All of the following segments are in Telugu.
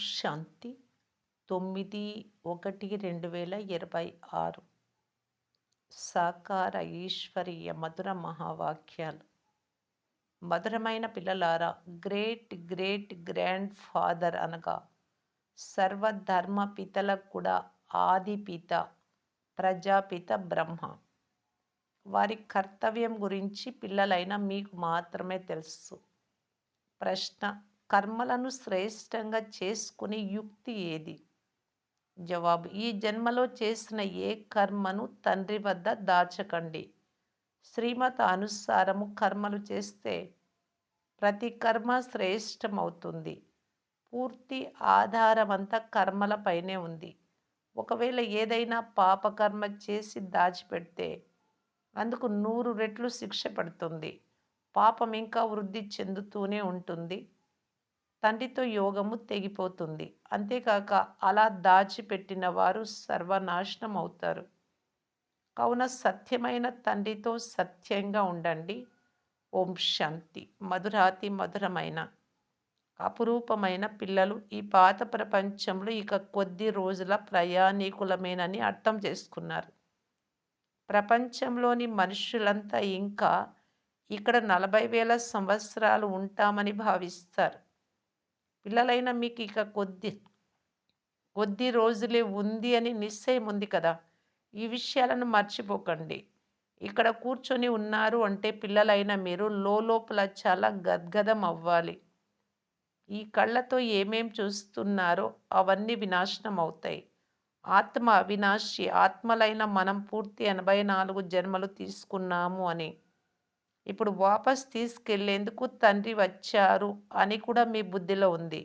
శాంతి 9/1/2026 సాకార ఈశ్వరీయ మధుర మహావాక్యాలు. మధురమైన పిల్లలారా, గ్రేట్ గ్రేట్ గ్రాండ్ ఫాదర్ అనగా సర్వధర్మ పితలకు కూడా ఆది పిత, ప్రజాపిత బ్రహ్మ. వారి కర్తవ్యం గురించి పిల్లలైన మీకు మాత్రమే తెలుసు. ప్రశ్న: కర్మలను శ్రేష్టంగా చేసుకునే యుక్తి ఏది? జవాబు: ఈ జన్మలో చేసిన ఏ కర్మను తండ్రి వద్ద దాచకండి. శ్రీమత అనుసారము కర్మలు చేస్తే ప్రతి కర్మ శ్రేష్టమవుతుంది. పూర్తి ఆధారమంతా కర్మలపైనే ఉంది. ఒకవేళ ఏదైనా పాపకర్మ చేసి దాచిపెడితే అందుకు 100 రెట్లు శిక్ష పడుతుంది. పాపం ఇంకా వృద్ధి చెందుతూనే ఉంటుంది. తండ్రితో యోగము తెగిపోతుంది. అంతేకాక అలా దాచిపెట్టిన వారు సర్వనాశనం అవుతారు. కావున సత్యమైన తండ్రితో సత్యంగా ఉండండి. ఓం శాంతి. మధురాతి మధురమైన అపురూపమైన పిల్లలు ఈ పాత ప్రపంచంలో ఇక కొద్ది రోజుల ప్రయాణికులమేనని అర్థం చేసుకున్నారు. ప్రపంచంలోని మనుషులంతా ఇంకా ఇక్కడ 40,000 సంవత్సరాలు ఉంటామని భావిస్తారు. పిల్లలైన మీకు ఇక కొద్ది రోజులే ఉంది అని నిశ్చయం ఉంది కదా. ఈ విషయాలను మర్చిపోకండి. ఇక్కడ కూర్చొని ఉన్నారు అంటే పిల్లలైన మీరు లోపల చాలా గద్గదం అవ్వాలి. ఈ కళ్ళతో ఏమేం చూస్తున్నారో అవన్నీ వినాశనం అవుతాయి. ఆత్మ అవినాశి. ఆత్మలైన మనం పూర్తి 84 జన్మలు తీసుకున్నాము అని ఇప్పుడు వాపస్ తీసుకెళ్లేందుకు తండ్రి వచ్చారు అని కూడా మీ బుద్ధిలో ఉంది.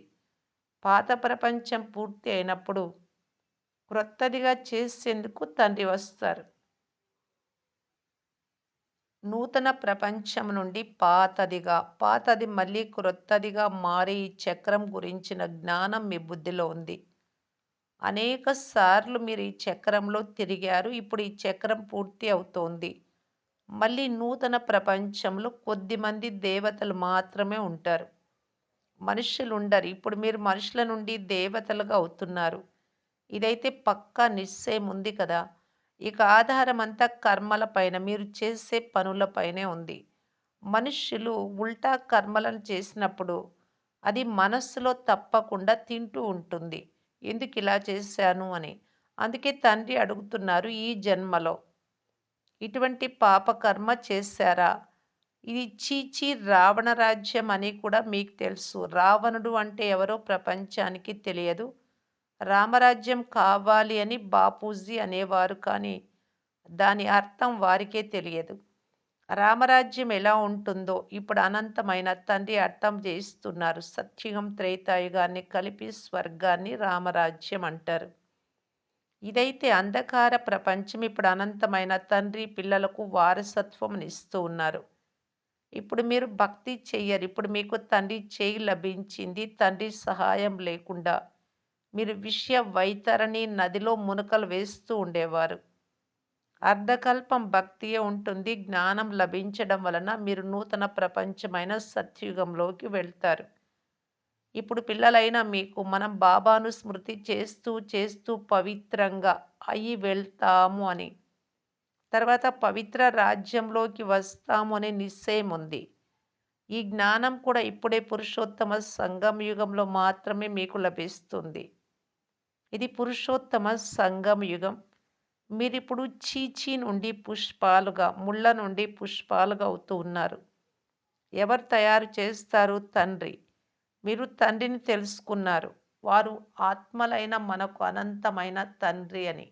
పాత ప్రపంచం పూర్తి అయినప్పుడు క్రొత్తదిగా చేసేందుకు తండ్రి వస్తారు. నూతన ప్రపంచం నుండి పాతది మళ్ళీ క్రొత్తదిగా మారే ఈ చక్రం గురించిన జ్ఞానం మీ బుద్ధిలో ఉంది. అనేక సార్లు మీరు ఈ చక్రంలో తిరిగారు. ఇప్పుడు ఈ చక్రం పూర్తి అవుతోంది. మళ్ళీ నూతన ప్రపంచంలో కొద్దిమంది దేవతలు మాత్రమే ఉంటారు. మనుష్యులు ఉండరు. ఇప్పుడు మీరు మనుషుల నుండి దేవతలుగా అవుతున్నారు. ఇదైతే పక్కా నిశ్చయం ఉంది కదా. ఇక ఆధారం అంతా కర్మల పైన, మీరు చేసే పనులపైనే ఉంది. మనుష్యులు ఉల్టా కర్మలను చేసినప్పుడు అది మనస్సులో తప్పకుండా తింటూ ఉంటుంది. ఎందుకు ఇలా చేశాను అని. అందుకే తండ్రి అడుగుతున్నారు, ఈ జన్మలో ఇటువంటి పాపకర్మ చేశారా? ఇది చీచీ రావణ రాజ్యం అని కూడా మీకు తెలుసు. రావణుడు అంటే ఎవరో ప్రపంచానికి తెలియదు. రామరాజ్యం కావాలి అని బాపూజీ అనేవారు, కానీ దాని అర్థం వారికే తెలియదు. రామరాజ్యం ఎలా ఉంటుందో ఇప్పుడు అనంతమైన తండ్రి అర్థం చేయిస్తున్నారు. సత్యుగం త్రేతాయుగాన్ని కలిపి స్వర్గాన్ని రామరాజ్యం అంటారు. ఇదైతే అంధకార ప్రపంచం. ఇప్పుడు అనంతమైన తండ్రి పిల్లలకు వారసత్వం ఇస్తూ ఉన్నారు. ఇప్పుడు మీరు భక్తి చెయ్యరు. ఇప్పుడు మీకు తండ్రి చేయి లభించింది. తండ్రి సహాయం లేకుండా మీరు విషయ వైతరణి నదిలో మునకలు వేస్తూ ఉండేవారు. అర్ధకల్పం భక్తియే ఉంటుంది. జ్ఞానం లభించడం వలన మీరు నూతన ప్రపంచమైన సత్యుగంలోకి వెళ్తారు. ఇప్పుడు పిల్లలైన మీకు మనం బాబాను స్మృతి చేస్తూ చేస్తూ పవిత్రంగా అయి వెళ్తాము అని, తర్వాత పవిత్ర రాజ్యంలోకి వస్తాము అనే నిశ్చయం ఉంది. ఈ జ్ఞానం కూడా ఇప్పుడే పురుషోత్తమ సంగమ యుగంలో మాత్రమే మీకు లభిస్తుంది. ఇది పురుషోత్తమ సంగమ యుగం. మీరిప్పుడు చీచీ నుండి పుష్పాలుగా, ముళ్ళ నుండి పుష్పాలుగా అవుతూ ఉన్నారు. ఎవరు తయారు చేస్తారు? తండ్రి. మీరు తండ్రిని తెలుసుకున్నారు. వారు ఆత్మలైన మనకు అనంతమైన తండ్రి అని.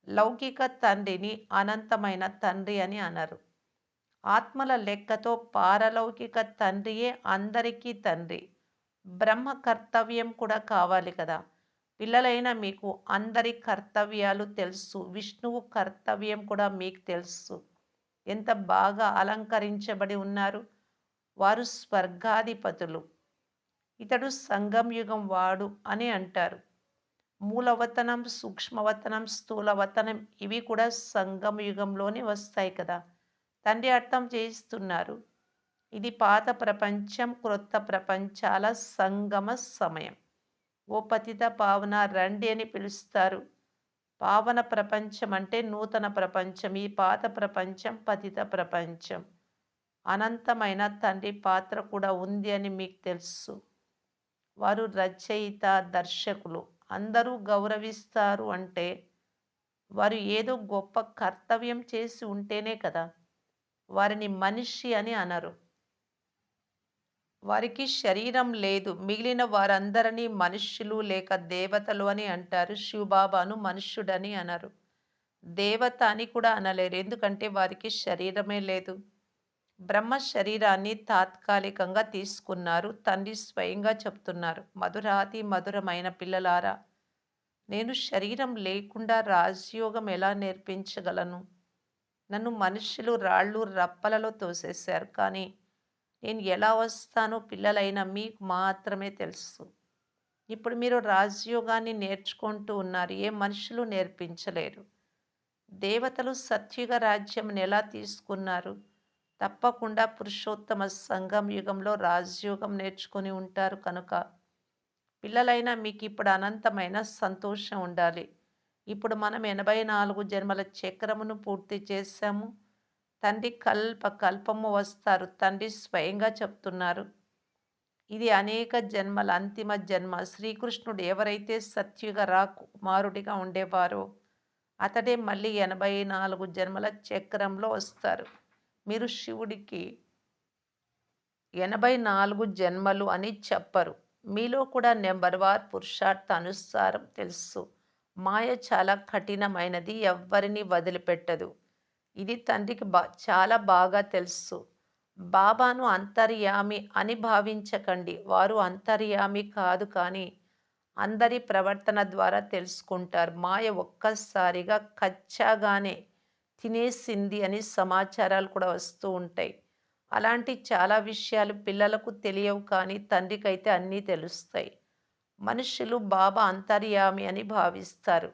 లౌకిక తండ్రిని అనంతమైన తండ్రి అని అనరు. ఆత్మల లెక్కతో పారలౌకిక తండ్రియే అందరికీ తండ్రి. బ్రహ్మ కర్తవ్యం కూడా కావాలి కదా. పిల్లలైన మీకు అందరి కర్తవ్యాలు తెలుసు. విష్ణువు కర్తవ్యం కూడా మీకు తెలుసు. ఎంత బాగా అలంకరించబడి ఉన్నారు. వారు స్వర్గాధిపతులు. ఇతడు సంగంయుగం వాడు అని అంటారు. మూలవతనం, సూక్ష్మవతనం, స్థూలవతనం ఇవి కూడా సంగమయుగంలోనే వస్తాయి కదా. తండ్రి అర్థం చేయిస్తున్నారు. ఇది పాత ప్రపంచం, క్రొత్త ప్రపంచాల సంగమ సమయం. ఓ పతిత పావన రండి అని పిలుస్తారు. పావన ప్రపంచం అంటే నూతన ప్రపంచం. ఈ పాత ప్రపంచం పతిత ప్రపంచం. అనంతమైన తండ్రి పాత్ర కూడా ఉంది అని మీకు తెలుసు. వారు రచయిత, దర్శకులు. అందరూ గౌరవిస్తారు అంటే వారు ఏదో గొప్ప కర్తవ్యం చేసి ఉంటేనే కదా! వారిని మనిషి అని అనరు. వారికి శరీరం లేదు. మిగిలిన వారందరినీ మనుష్యులు లేక దేవతలు అని అంటారు. శివబాబాను మనుష్యుడని అనరు. దేవత అని కూడా అనలేరు. ఎందుకంటే వారికి శరీరమే లేదు. బ్రహ్మ శరీరాన్ని తాత్కాలికంగా తీసుకున్నారు. తండ్రి స్వయంగా చెప్తున్నారు. మధురాతి మధురమైన పిల్లలారా! నేను శరీరం లేకుండా రాజయోగం ఎలా నేర్పించగలను? నన్ను మనుష్యులు రాళ్ళు, రప్పలలో తోసేశారు. కానీ నేను ఎలా వస్తానో పిల్లలైన మీకు మాత్రమే తెలుసు. ఇప్పుడు మీరు రాజయోగాన్ని నేర్చుకుంటూ ఉన్నారు. ఏ మనుషులు నేర్పించలేరు. దేవతలు సత్యుగ రాజ్యంను ఎలా తీసుకున్నారు? తప్పకుండా పురుషోత్తమ సంగం యుగంలో రాజయోగం నేర్చుకొని ఉంటారు కనుక పిల్లలైనా మీకు ఇప్పుడు అనంతమైన సంతోషం ఉండాలి. ఇప్పుడు మనం 84 జన్మల చక్రమును పూర్తి చేశాము. తండ్రి కల్పము వస్తారు. తండ్రి స్వయంగా చెప్తున్నారు. ఇది అనేక జన్మల అంతిమ జన్మ. శ్రీకృష్ణుడు ఎవరైతే సత్యుగ రాకుమారుడిగా ఉండేవారో అతడే మళ్ళీ 84 జన్మల చక్రంలో వస్తారు. మీరు శివుడికి 84 జన్మలు అని చెప్పరు. మీలో కూడా నెంబర్ వార్ పురుషార్థ అనుసారం తెలుసు. మాయ చాలా కఠినమైనది. ఎవ్వరిని వదిలిపెట్టదు. ఇది తండ్రికి చాలా బాగా తెలుసు. బాబాను అంతర్యామి అని భావించకండి. వారు అంతర్యామి కాదు కానీ అందరి ప్రవర్తన ద్వారా తెలుసుకుంటారు. మాయ ఒక్కసారిగా కచ్చాగానే తినేసింది అని సమాచారాలు కూడా వస్తూ ఉంటాయి. అలాంటి చాలా విషయాలు పిల్లలకు తెలియవు కానీ తండ్రికైతే అన్నీ తెలుస్తాయి. మనుషులు బాబా అంతర్యామి అని భావిస్తారు.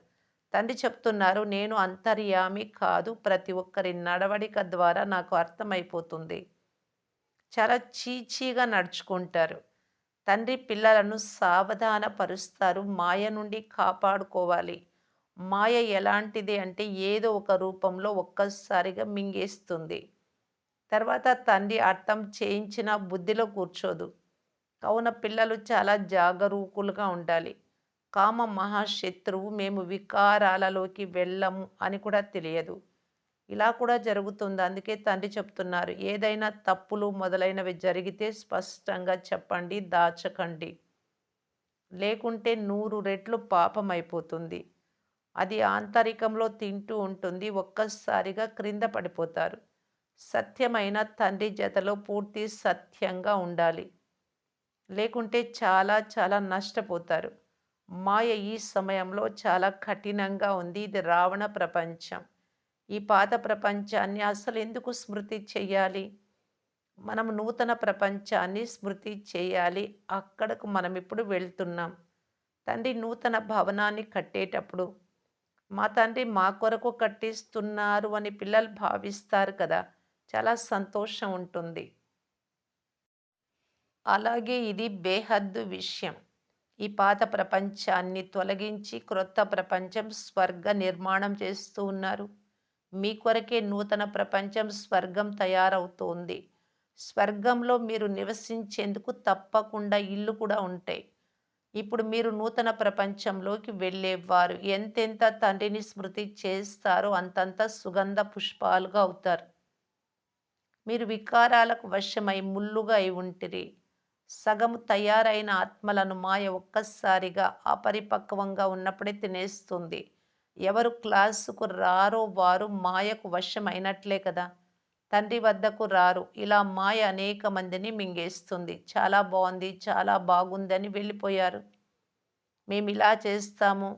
తండ్రి చెప్తున్నారు, నేను అంతర్యామి కాదు. ప్రతి ఒక్కరి నడవడిక ద్వారా నాకు అర్థమైపోతుంది. చాలా చీచీగా నడుచుకుంటారు. తండ్రి పిల్లలను సావధానపరుస్తారు. మాయ నుండి కాపాడుకోవాలి. మాయ ఎలాంటిది అంటే ఏదో ఒక రూపంలో ఒక్కసారిగా మింగేస్తుంది. తర్వాత తండ్రి అర్థం చేయించిన బుద్ధిలో కూర్చోదు. కావున పిల్లలు చాలా జాగరూకులుగా ఉండాలి. కామ మహాశత్రువు. మేము వికారాలలోకి వెళ్ళము అని కూడా తెలియదు. ఇలా కూడా జరుగుతుంది. అందుకే తండ్రి చెప్తున్నారు, ఏదైనా తప్పులు మొదలైనవి జరిగితే స్పష్టంగా చెప్పండి, దాచకండి. లేకుంటే 100 రెట్లు పాపమైపోతుంది. అది ఆంతరికంలో తింటూ ఉంటుంది. ఒక్కసారిగా క్రింద పడిపోతారు. సత్యమైన తండ్రి జతలో పూర్తి సత్యంగా ఉండాలి. లేకుంటే చాలా చాలా నష్టపోతారు. మాయ ఈ సమయంలో చాలా కఠినంగా ఉంది. ఇది రావణ ప్రపంచం. ఈ పాత ప్రపంచాన్ని అసలు ఎందుకు స్మృతి చెయ్యాలి? మనం నూతన ప్రపంచాన్ని స్మృతి చేయాలి. అక్కడకు మనం ఇప్పుడు వెళ్తున్నాం. తండ్రి నూతన భవనాన్ని కట్టేటప్పుడు మా తండ్రి మా కొరకు కట్టిస్తున్నారు అని పిల్లలు భావిస్తారు కదా! చాలా సంతోషం ఉంటుంది. అలాగే ఇది బేహద్దు విషయం. ఈ పాత ప్రపంచాన్ని తొలగించి క్రొత్త ప్రపంచం స్వర్గ నిర్మాణం చేస్తూ ఉన్నారు. మీ కొరకే నూతన ప్రపంచం స్వర్గం తయారవుతోంది. స్వర్గంలో మీరు నివసించేందుకు తప్పకుండా ఇల్లు కూడా ఉంటాయి. ఇప్పుడు మీరు నూతన ప్రపంచంలోకి వెళ్ళేవారు. ఎంతెంత తండ్రిని స్మృతి చేస్తారో అంతంత సుగంధ పుష్పాలుగా అవుతారు. మీరు వికారాలకు వశమై ముల్లుగా అయి ఉంటిరి. సగము తయారైన ఆత్మలను మాయ ఒక్కసారిగా అపరిపక్వంగా ఉన్నప్పుడే తినేస్తుంది. ఎవరు క్లాసుకు రారో వారు మాయకు వశమైనట్లే కదా! తండ్రి వద్దకు రారు. ఇలా మాయ అనేక మందిని మింగేస్తుంది. చాలా బావుంది, చాలా బాగుందని వెళ్ళిపోయారు. మేమిలా చేస్తాము.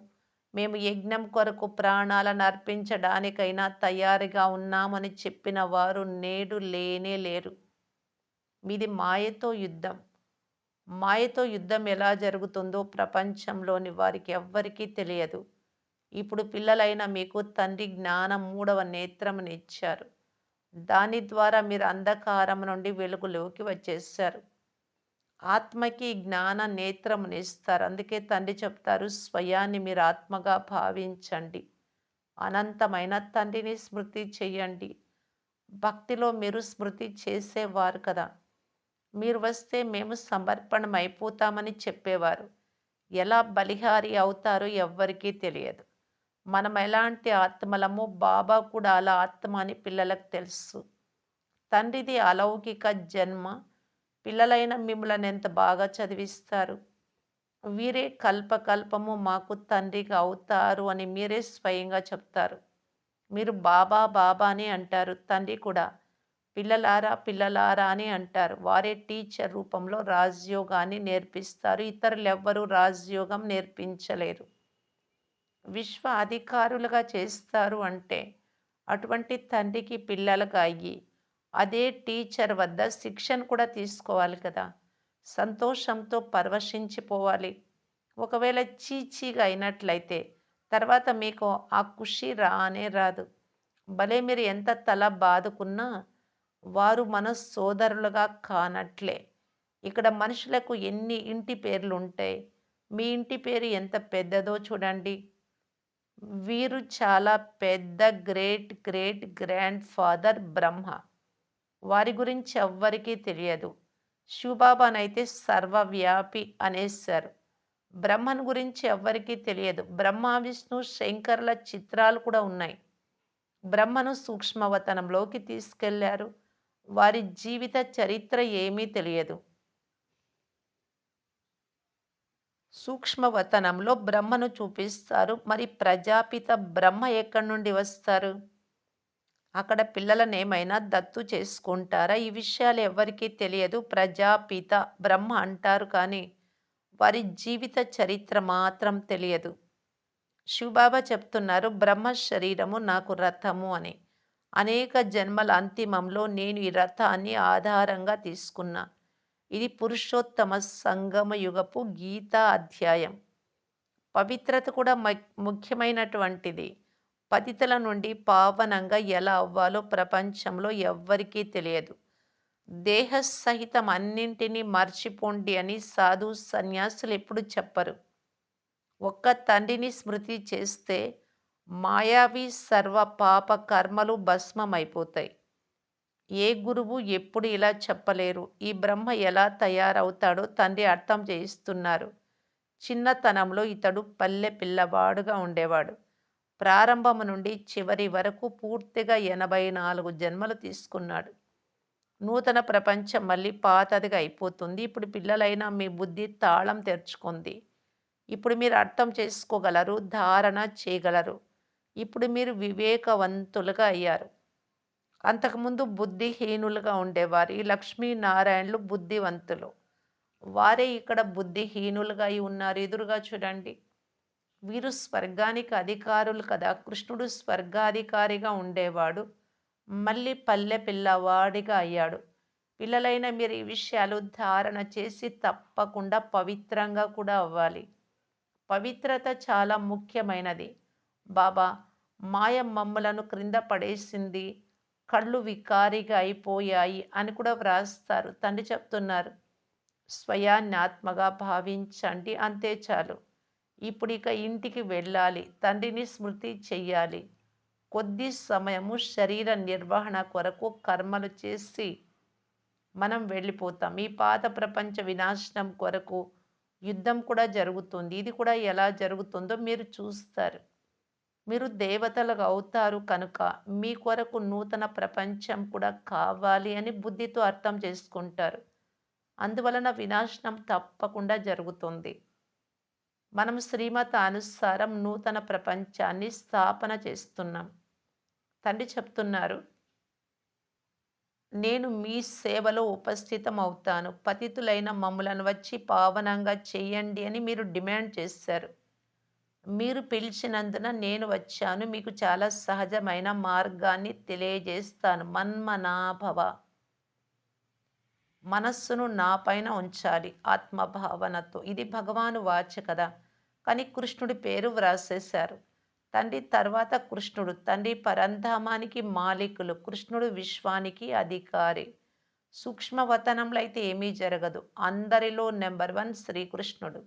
మేము యజ్ఞం కొరకు ప్రాణాలను అర్పించడానికైనా తయారుగా ఉన్నామని చెప్పిన వారు నేడు లేనే లేరు. మీది మాయతో యుద్ధం. మాయతో యుద్ధం ఎలా జరుగుతుందో ప్రపంచంలోని వారికి ఎవ్వరికీ తెలియదు. ఇప్పుడు పిల్లలైన మీకు తండ్రి జ్ఞానం 3వ నేత్రమునిచ్చారు. దాని ద్వారా మీరు అంధకారం నుండి వెలుగులోకి వచ్చేశారు. ఆత్మకి జ్ఞాన నేత్రమునిస్తారు. అందుకే తండ్రి చెప్తారు, స్వయాన్ని మీరు ఆత్మగా భావించండి. అనంతమైన తండ్రిని స్మృతి చెయ్యండి. భక్తిలో మీరు స్మృతి చేసేవారు కదా! మీరు వస్తే మేము సమర్పణమైపోతామని చెప్పేవారు. ఎలా బలిహారి అవుతారో ఎవ్వరికీ తెలియదు. మనం ఎలాంటి ఆత్మలమో బాబా కూడా అలా ఆత్మ అని పిల్లలకు తెలుసు. తండ్రిది అలౌకిక జన్మ. పిల్లలైన మిమ్ములను ఎంత బాగా చదివిస్తారు. వీరే కల్పకల్పము మాకు తండ్రిగా అవుతారు అని మీరే స్వయంగా చెప్తారు. మీరు బాబా బాబా అని అంటారు. తండ్రి కూడా పిల్లలారా పిల్లలారా అని అంటారు. వారే టీచర్ రూపంలో రాజయోగాన్ని నేర్పిస్తారు. ఇతరులెవ్వరూ రాజయోగం నేర్పించలేరు. విశ్వ అధికారులుగా చేస్తారు అంటే అటువంటి తండ్రికి పిల్లలుగా అయ్యి అదే టీచర్ వద్ద శిక్షణ కూడా తీసుకోవాలి కదా! సంతోషంతో పరవశించిపోవాలి. ఒకవేళ చీచీగా అయినట్లయితే తర్వాత మీకు ఆ ఖుషి రానే రాదు. భలే మీరు ఎంత తల బాదుకున్నా వారు మన సోదరులుగా కానట్లే. ఇక్కడ మనుషులకు ఎన్ని ఇంటి పేర్లుంటాయి. మీ ఇంటి పేరు ఎంత పెద్దదో చూడండి. వీరు చాలా పెద్ద గ్రేట్ గ్రేట్ గ్రాండ్ ఫాదర్ బ్రహ్మ. వారి గురించి ఎవ్వరికీ తెలియదు. శివబాబానైతే సర్వవ్యాపి అనేశారు. బ్రహ్మన్ గురించి ఎవ్వరికీ తెలియదు. బ్రహ్మ, విష్ణు, శంకర్ల చిత్రాలు కూడా ఉన్నాయి. బ్రహ్మను సూక్ష్మవతనంలోకి తీసుకెళ్లారు. వారి జీవిత చరిత్ర ఏమీ తెలియదు. సూక్ష్మవతనంలో బ్రహ్మను చూపిస్తారు. మరి ప్రజాపిత బ్రహ్మ ఎక్కడి నుండి వస్తారు? అక్కడ పిల్లలనేమైనా దత్తు చేసుకుంటారా? ఈ విషయాలు ఎవ్వరికీ తెలియదు. ప్రజాపిత బ్రహ్మ అంటారు కానీ, వారి జీవిత చరిత్ర మాత్రం తెలియదు. శివబాబా చెప్తున్నారు, బ్రహ్మ శరీరము నాకు రథము అని. అనేక జన్మల అంతిమంలో నేను ఈ రథాన్ని ఆధారంగా తీసుకున్నా. ఇది పురుషోత్తమ సంగమ యుగపు గీతా అధ్యాయం. పవిత్రత కూడా ముఖ్యమైనటువంటిది. పతితుల నుండి పావనంగా ఎలా అవ్వాలో ప్రపంచంలో ఎవ్వరికీ తెలియదు. దేహ సహితం అన్నింటినీ మర్చిపోండి అని సాధు సన్యాసులు ఎప్పుడు చెప్పరు. ఒక్క తండ్రిని స్మృతి చేస్తే మాయావి సర్వ పాప కర్మలు భస్మమైపోతాయి. ఏ గురువు ఎప్పుడు ఇలా చెప్పలేరు. ఈ బ్రహ్మ ఎలా తయారవుతాడో తండ్రి అర్థం చేయిస్తున్నారు. చిన్నతనంలో ఇతడు పల్లె పిల్లవాడుగా ఉండేవాడు. ప్రారంభం నుండి చివరి వరకు పూర్తిగా 84 జన్మలు తీసుకున్నాడు. నూతన ప్రపంచం మళ్ళీ పాతదిగా అయిపోతుంది. ఇప్పుడు పిల్లలైన మీ బుద్ధి తాళం తెరుచుకుంది. ఇప్పుడు మీరు అర్థం చేసుకోగలరు, ధారణ చేయగలరు. ఇప్పుడు మీరు వివేకవంతులుగా అయ్యారు. అంతకుముందు బుద్ధిహీనులుగా ఉండేవారు. ఈ లక్ష్మీనారాయణులు బుద్ధివంతులు. వారే ఇక్కడ బుద్ధిహీనులుగా అయి ఉన్నారు. ఎదురుగా చూడండి. వీరు స్వర్గానికి అధికారులు కదా! కృష్ణుడు స్వర్గాధికారిగా ఉండేవాడు. మళ్ళీ పల్లె పిల్లవాడిగా అయ్యాడు. పిల్లలైన మీరు ఈ విషయాలు ధారణ చేసి తప్పకుండా పవిత్రంగా కూడా అవ్వాలి. పవిత్రత చాలా ముఖ్యమైనది. బాబా, మాయ మమ్ములను క్రింద పడేసింది. కళ్ళు వికారిగా అయిపోయాయి అని కూడా వ్రాస్తారు. తండ్రి చెప్తున్నారు. స్వయాన్ని ఆత్మగా భావించండి. అంతే చాలు. ఇప్పుడిక ఇంటికి వెళ్ళాలి. తండ్రిని స్మృతి చెయ్యాలి. కొద్ది సమయము శరీర నిర్వహణ కొరకు కర్మలు చేసి మనం వెళ్ళిపోతాం. ఈ పాత ప్రపంచ వినాశనం కొరకు యుద్ధం కూడా జరుగుతుంది. ఇది కూడా ఎలా జరుగుతుందో మీరు చూస్తారు. మీరు దేవతలుగా అవుతారు కనుక మీ కొరకు నూతన ప్రపంచం కూడా కావాలి అని బుద్ధితో అర్థం చేసుకుంటారు. అందువలన వినాశనం తప్పకుండా జరుగుతుంది. మనం శ్రీమతానుసారం నూతన ప్రపంచాన్ని స్థాపన చేస్తున్నాం. తండ్రి చెప్తున్నారు, నేను మీ సేవలో ఉపస్థితమవుతాను. పతితులైన మమ్ములను వచ్చి పావనంగా చెయ్యండి అని మీరు డిమాండ్ చేశారు. మీరు పిలిచినందున నేను వచ్చాను. మీకు చాలా సహజమైన మార్గాన్ని తెలియజేస్తాను. మన్మనాభవ. మనస్సును నా పైన ఉంచాలి ఆత్మభావనతో. ఇది భగవాను వాచ కదా! కానీ కృష్ణుడి పేరు వ్రాసేశారు. తండ్రి తర్వాత కృష్ణుడు. తండ్రి పరంధామానికి మాలికులు. కృష్ణుడు విశ్వానికి అధికారి. సూక్ష్మవతనంలో అయితే ఏమీ జరగదు. అందరిలో నంబర్ 1 శ్రీకృష్ణుడు.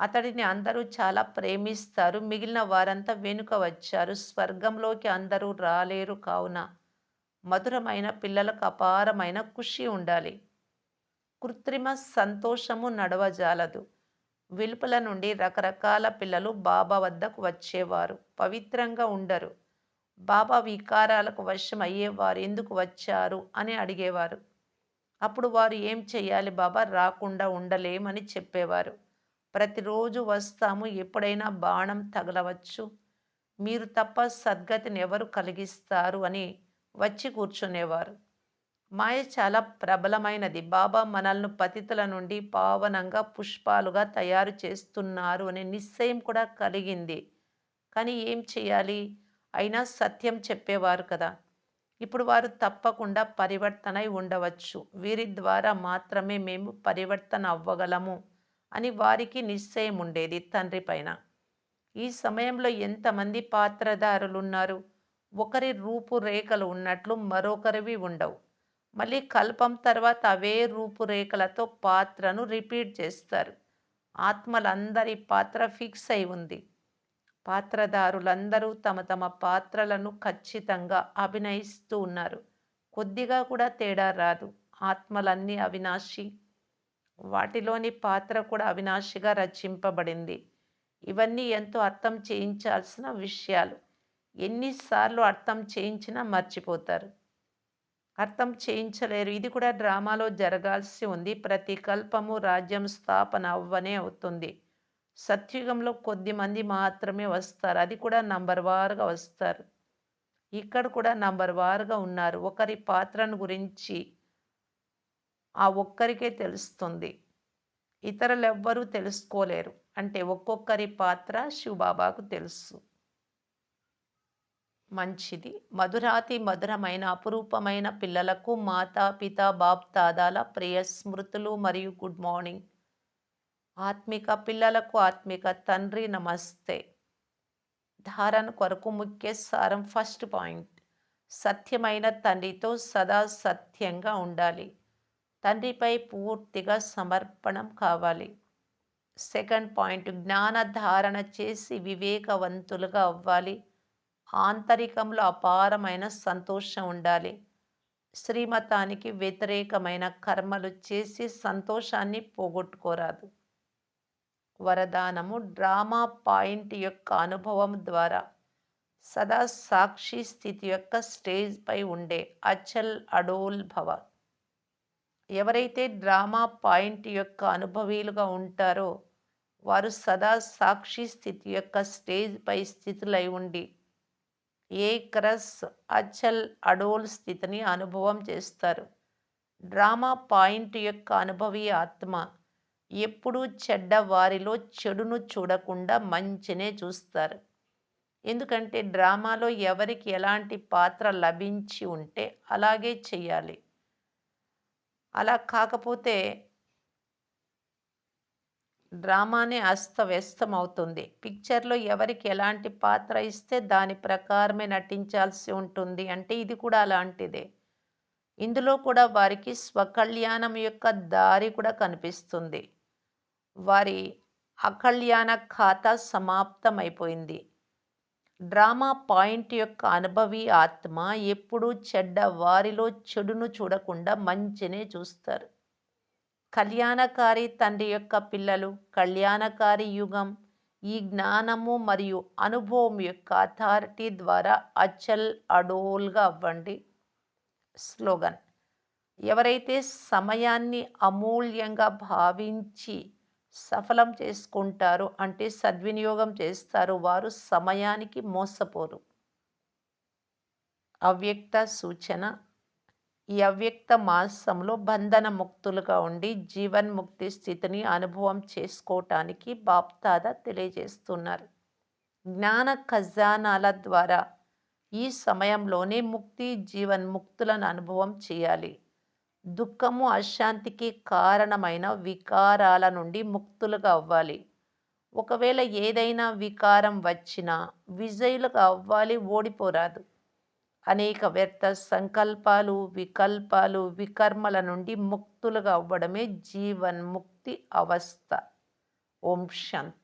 అతడిని అందరూ చాలా ప్రేమిస్తారు. మిగిలిన వారంతా వెనుక వచ్చారు. స్వర్గంలోకి అందరూ రాలేరు కావున మధురమైన పిల్లలకు అపారమైన ఖుషి ఉండాలి. కృత్రిమ సంతోషము నడవజాలదు. వెలుపల నుండి రకరకాల పిల్లలు బాబా వద్దకు వచ్చేవారు. పవిత్రంగా ఉండరు. బాబా వికారాలకు వశం అయ్యేవారు ఎందుకు వచ్చారు అని అడిగేవారు. అప్పుడు వారు ఏం చెయ్యాలి బాబా రాకుండా ఉండలేమని చెప్పేవారు. ప్రతిరోజు వస్తాము ఎప్పుడైనా బాణం తగలవచ్చు. మీరు తప్ప సద్గతిని ఎవరు కలిగిస్తారు అని వచ్చి కూర్చునేవారు. మాయ చాలా ప్రబలమైనది. బాబా మనల్ని పతితుల నుండి పావనంగా పుష్పాలుగా తయారు చేస్తున్నారు అనే నిశ్చయం కూడా కలిగింది. కానీ ఏం చేయాలి? అయినా సత్యం చెప్పేవారు కదా! ఇప్పుడు వారు తప్పకుండా పరివర్తనై ఉండవచ్చు. వీరి ద్వారా మాత్రమే మేము పరివర్తన అవ్వగలము అని వారికి నిశ్చయం ఉండేది తండ్రి పైన. ఈ సమయంలో ఎంతమంది పాత్రధారులున్నారు? ఒకరి రూపురేఖలు ఉన్నట్లు మరొకరివి ఉండవు. మళ్ళీ కల్పం తర్వాత అవే రూపురేఖలతో పాత్రను రిపీట్ చేస్తారు. ఆత్మలందరి పాత్ర ఫిక్స్ అయి ఉంది. పాత్రధారులందరూ తమ తమ పాత్రలను ఖచ్చితంగా అభినయిస్తూ ఉన్నారు. కొద్దిగా కూడా తేడా రాదు. ఆత్మలన్నీ అవినాశి. వాటిలోని పాత్ర కూడా అవినాశిగా రచింపబడింది. ఇవన్నీ ఎంతో అర్థం చేయించాల్సిన విషయాలు. ఎన్నిసార్లు అర్థం చేయించినా మర్చిపోతారు. అర్థం చేయించలేరు. ఇది కూడా డ్రామాలో జరగాల్సి ఉంది. ప్రతి కల్పము రాజ్యం స్థాపన అవ్వనే అవుతుంది. సత్యుగంలో కొద్దిమంది మాత్రమే వస్తారు. అది కూడా నంబర్ వారుగా వస్తారు. ఇక్కడ కూడా నంబర్ వారుగా ఉన్నారు. ఒకరి పాత్రను గురించి ఆ ఒక్కరికే తెలుస్తుంది. ఇతరులెవ్వరూ తెలుసుకోలేరు. అంటే ఒక్కొక్కరి పాత్ర శివబాబాకు తెలుసు. మంచిది. మధురాతి మధురమైన అపురూపమైన పిల్లలకు మాతాపిత బాప్దాదాల ప్రియ స్మృతులు మరియు గుడ్ మార్నింగ్. ఆత్మిక పిల్లలకు ఆత్మిక తండ్రి నమస్తే. ధారణ కొరకు ముఖ్య సారం ఫస్ట్ పాయింట్. సత్యమైన తండ్రితో సదా సత్యంగా ఉండాలి. తండ్రిపై పూర్తిగా సమర్పణం కావాలి. సెకండ్ పాయింట్ జ్ఞాన ధారణ చేసి వివేకవంతులుగా అవ్వాలి. ఆంతరికంలో అపారమైన సంతోషం ఉండాలి. శ్రీమతానికి వ్యతిరేకమైన కర్మలు చేసి సంతోషాన్ని పోగొట్టుకోరాదు. వరదానము డ్రామా పాయింట్ యొక్క అనుభవం ద్వారా సదా సాక్షి స్థితి యొక్క స్టేజ్ పై ఉండే అచల్ అడోల్ భవ. ఎవరైతే డ్రామా పాయింట్ యొక్క అనుభవీలుగా ఉంటారో వారు సదా సాక్షి స్థితి యొక్క స్టేజ్ పై స్థితులై ఉండి ఏక్ రస్ అచల్ అడోల్ స్థితిని అనుభవం చేస్తారు. డ్రామా పాయింట్ యొక్క అనుభవీ ఆత్మ ఎప్పుడూ చెడ్డ వారిలో చెడును చూడకుండా మంచినే చూస్తారు. ఎందుకంటే డ్రామాలో ఎవరికి ఎలాంటి పాత్ర లభించి ఉంటే అలాగే చెయ్యాలి. అలా కాకపోతే డ్రామానే అస్తవ్యస్తం అవుతుంది. పిక్చర్‌లో ఎవరికి ఎలాంటి పాత్ర ఇస్తే దాని ప్రకారమే నటించాల్సి ఉంటుంది. అంటే ఇది కూడా అలాంటిదే. ఇందులో కూడా వారికి స్వకల్యాణం యొక్క దారి కూడా కనిపిస్తుంది. వారి అకల్యాణ ఖాతా సమాప్తమైపోయింది. డ్రామా పాయింట్ యొక్క అనుభవీ ఆత్మ ఎప్పుడూ చెడ్డ వారిలో చెడును చూడకుండా మంచినే చూస్తారు. కళ్యాణకారి తండ్రి యొక్క పిల్లలు కళ్యాణకారి యుగం ఈ జ్ఞానము మరియు అనుభవం యొక్క అథారిటీ ద్వారా అచల్ అడోల్గా అవ్వండి. స్లోగన్ ఎవరైతే సమయాన్ని అమూల్యంగా భావించి సఫలం చేసుకుంటారో అంటే సద్వినియోగం చేస్తారో వారు సమయానికి మోసపోరు. అవ్యక్త సూచన ఈ అవ్యక్త మాసంలో బంధన ముక్తులుగా ఉండి జీవన్ముక్తి స్థితిని అనుభవం చేసుకోవటానికి బాప్దాదా తెలియజేస్తున్నారు. జ్ఞాన ఖజానాల ద్వారా ఈ సమయంలోనే ముక్తి జీవన్ముక్తులను అనుభవం చేయాలి. దుఃఖము అశాంతికి కారణమైన వికారాల నుండి ముక్తులుగా అవ్వాలి. ఒకవేళ ఏదైనా వికారం వచ్చినా విజయులుగా అవ్వాలి, ఓడిపోరాదు. అనేక వ్యర్థ సంకల్పాలు, వికల్పాలు, వికర్మల నుండి ముక్తులుగా అవ్వడమే జీవన్ముక్తి అవస్థ. ఓం శాంతి.